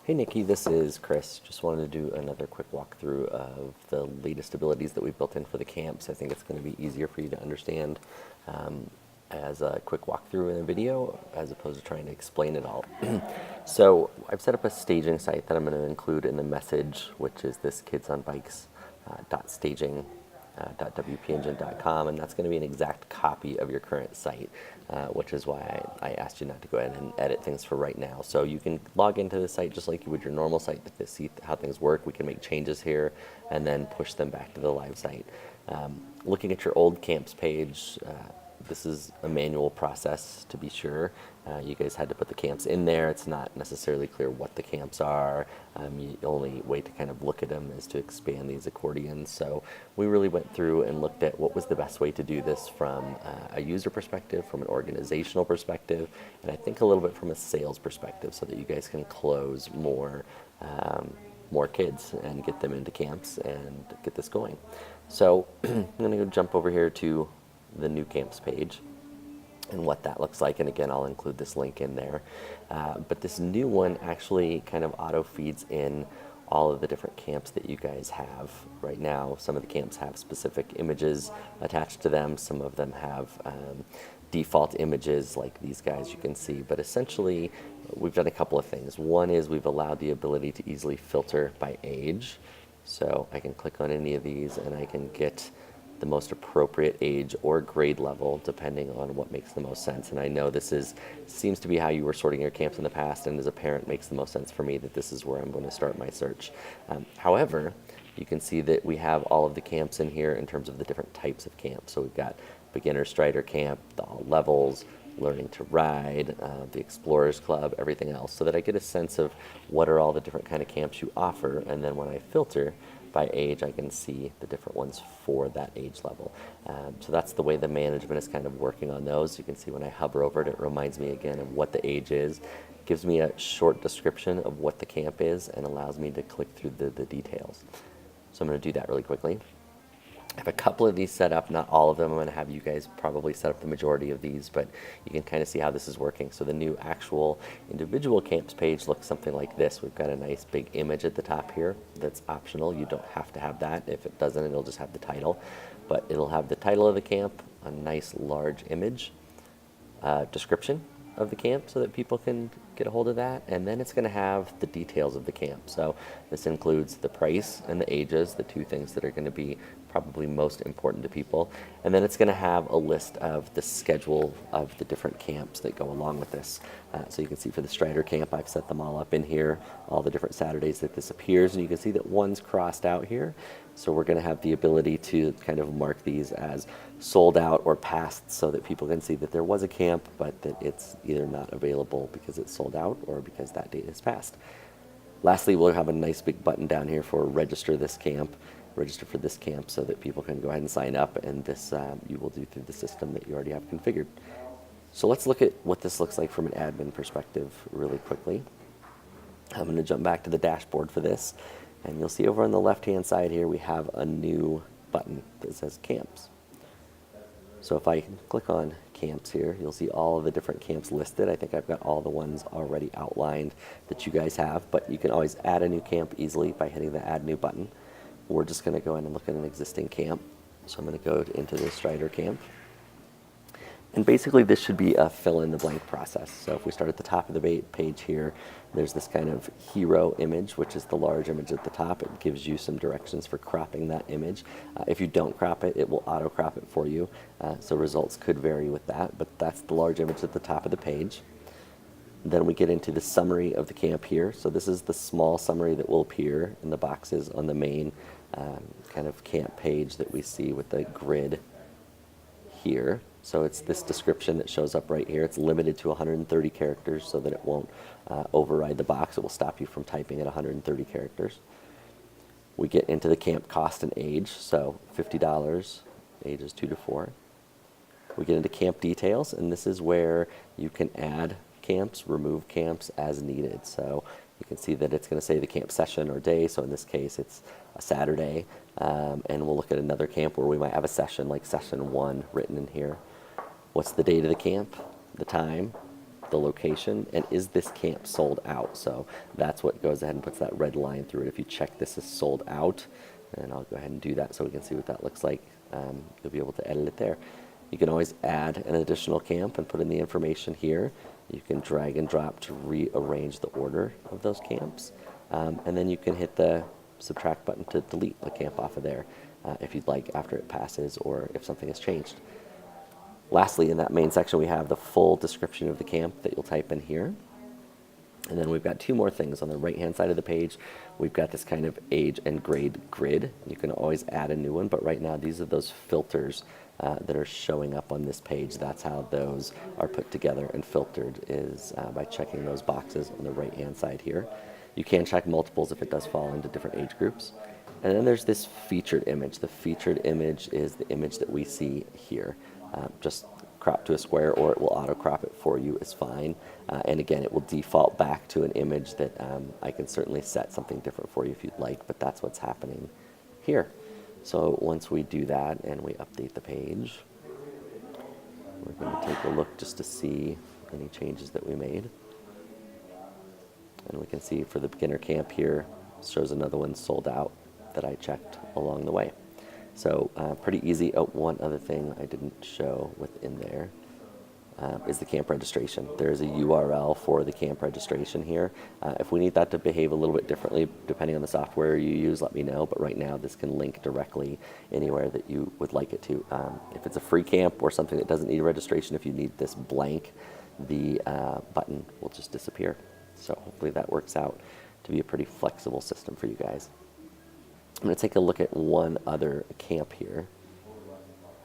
Hey Nikki, this is Chris. Just wanted to do another quick walkthrough of the latest abilities that we've built in for the camps. I think it's going to be easier for you to understand as a quick walkthrough in a video as opposed to trying to explain it all. So I've set up a staging site that I'm going to include in the message, which is this kidsonbikes.staging .wpengine.com, and that's going to be an exact copy of your current site, which is why I asked you not to go ahead and edit things for right now. So you can log into the site just like you would your normal site to see how things work. We can make changes here and then push them back to the live site. Looking at your old camps page, this is a manual process to be sure. You guys had to put the camps in there. It's not necessarily clear what the camps are. The only way to kind of look at them is to expand these accordions. So we really went through and looked at what was the best way to do this from a user perspective, from an organizational perspective, and I think a little bit from a sales perspective so that you guys can close more kids and get them into camps and get this going. So I'm going to go jump over here to the new camps page and what that looks like, and again I'll include this link in there, but this new one actually kind of auto feeds in all of the different camps that you guys have right now. Some of the camps have specific images attached to them, some of them have default images like these guys you can see, but essentially we've done a couple of things. One is we've allowed the ability to easily filter by age, so I can click on any of these and I can get the most appropriate age or grade level depending on what makes the most sense. And I know this seems to be how you were sorting your camps in the past, and as a parent makes the most sense for me that this is where I'm going to start my search. However, you can see that we have all of the camps in here in terms of the different types of camps. So we've got beginner strider camp, the all levels, learning to ride, the Explorers Club, everything else, so that I get a sense of what are all the different kind of camps you offer, and then when I filter by age, I can see the different ones for that age level. So that's the way the management is kind of working on those. You can see when I hover over it, it reminds me again of what the age is, gives me a short description of what the camp is, and allows me to click through the details. So I'm going to do that really quickly. I have a couple of these set up, not all of them. I'm going to have you guys probably set up the majority of these, but you can kind of see how this is working. So the new actual individual camps page looks something like this. We've got a nice big image at the top here that's optional. You don't have to have that. If it doesn't, it'll just have the title, but it'll have the title of the camp, a nice large image, description of the camp so that people can get a hold of that, and then it's going to have the details of the camp. So this includes the price and the ages, the two things that are going to be probably most important to people, and then it's going to have a list of the schedule of the different camps that go along with this. So you can see for the Strider camp, I've set them all up in here, all the different Saturdays that this appears, and you can see that one's crossed out here. So we're going to have the ability to kind of mark these as sold out or passed so that people can see that there was a camp, but that it's either not available because it's sold out or because that date is passed. Lastly, we'll have a nice big button down here for register for this camp so that people can go ahead and sign up, and this you will do through the system that you already have configured. So let's look at what this looks like from an admin perspective really quickly. I'm going to jump back to the dashboard for this, and you'll see over on the left-hand side here we have a new button that says camps. So if I click on camps here, you'll see all of the different camps listed. I think I've got all the ones already outlined that you guys have, but you can always add a new camp easily by hitting the add new button. We're just going to go in and look at an existing camp. So I'm going to go into the Strider camp. And basically this should be a fill in the blank process. So if we start at the top of the page here, there's this kind of hero image, which is the large image at the top. It gives you some directions for cropping that image. If you don't crop it, it will auto crop it for you. So results could vary with that, but that's the large image at the top of the page. Then we get into the summary of the camp here. So this is the small summary that will appear in the boxes on the main kind of camp page that we see with the grid here. So it's this description that shows up right here. It's limited to 130 characters so that it won't override the box. It will stop you from typing at 130 characters. We get into the camp cost and age. So $50, ages 2 to 4. We get into camp details, and this is where you can add camps, remove camps as needed. So you can see that it's going to say the camp session or day. So in this case, it's a Saturday. And we'll look at another camp where we might have a session like session 1 written in here. What's the date of the camp, the time, the location, and is this camp sold out? So that's what goes ahead and puts that red line through it. If you check this is sold out, and I'll go ahead and do that so we can see what that looks like. You'll be able to edit it there. You can always add an additional camp and put in the information here. You can drag and drop to rearrange the order of those camps. And then you can hit the subtract button to delete a camp off of there if you'd like after it passes or if something has changed. Lastly, in that main section, we have the full description of the camp that you'll type in here. And then we've got two more things. On the right-hand side of the page, we've got this kind of age and grade grid. You can always add a new one, but right now these are those filters that are showing up on this page. That's how those are put together and filtered, is by checking those boxes on the right-hand side here. You can check multiples if it does fall into different age groups. And then there's this featured image. The featured image is the image that we see here. Just crop to a square, or it will auto crop it for you is fine. And again, it will default back to an image that I can certainly set something different for you if you'd like, but that's what's happening here. So once we do that and we update the page, we're going to take a look just to see any changes that we made. And we can see for the beginner camp here, shows another one sold out that I checked along the way. So pretty easy. Oh, one other thing I didn't show within there is the camp registration. There's a URL for the camp registration here. If we need that to behave a little bit differently, depending on the software you use, let me know. But right now, this can link directly anywhere that you would like it to. If it's a free camp or something that doesn't need registration, if you need this blank, the button will just disappear. So hopefully that works out to be a pretty flexible system for you guys. I'm going to take a look at one other camp here,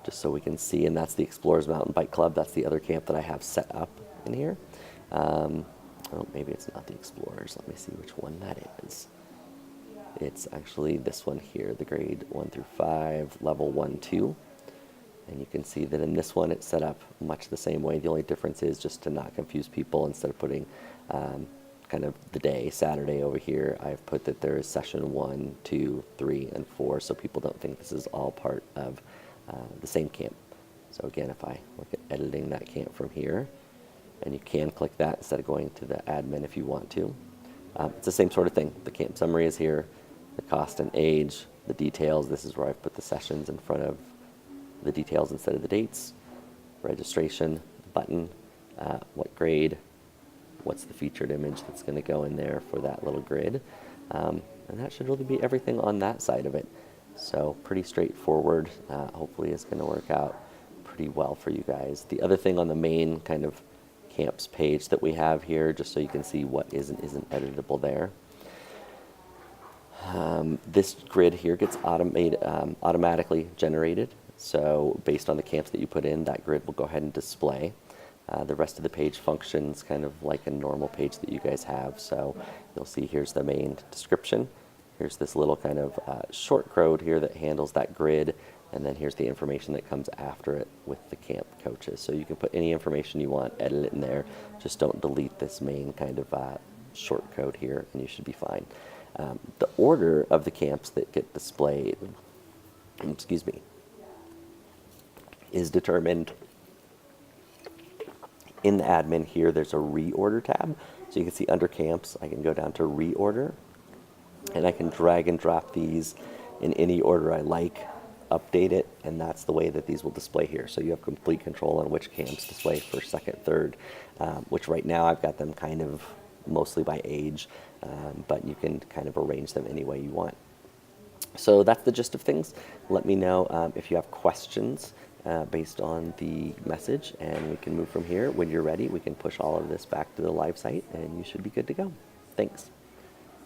just so we can see, and that's the Explorers Mountain Bike Club. That's the other camp that I have set up in here. Oh, maybe it's not the Explorers. Let me see which one that is. It's actually this one here, the grade 1 through 5, level 1, 2. And you can see that in this one, it's set up much the same way. The only difference is, just to not confuse people, instead of putting kind of the day, Saturday over here, I've put that there is session 1, 2, 3, and 4, so people don't think this is all part of the same camp. So again, if I look at editing that camp from here, and you can click that instead of going to the admin if you want to. It's the same sort of thing. The camp summary is here, the cost and age, the details. This is where I've put the sessions in front of the details instead of the dates, registration, button, what grade, what's the featured image that's going to go in there for that little grid. And that should really be everything on that side of it. So pretty straightforward. Hopefully it's going to work out pretty well for you guys. The other thing on the main kind of camps page that we have here, just so you can see what is and isn't editable there. This grid here gets automatically generated. So based on the camps that you put in, that grid will go ahead and display. The rest of the page functions kind of like a normal page that you guys have. So you'll see here's the main description. Here's this little kind of short code here that handles that grid. And then here's the information that comes after it with the camp coaches. So you can put any information you want, edit it in there. Just don't delete this main kind of short code here, and you should be fine. The order of the camps that get displayed, excuse me, is determined in the admin here. There's a reorder tab. So you can see under camps, I can go down to reorder, and I can drag and drop these in any order I like, update it, and that's the way that these will display here. So you have complete control on which camps display first, second, third, which right now I've got them kind of mostly by age, but you can kind of arrange them any way you want. So that's the gist of things. Let me know if you have questions based on the message, and we can move from here. When you're ready, we can push all of this back to the live site, and you should be good to go. Thanks.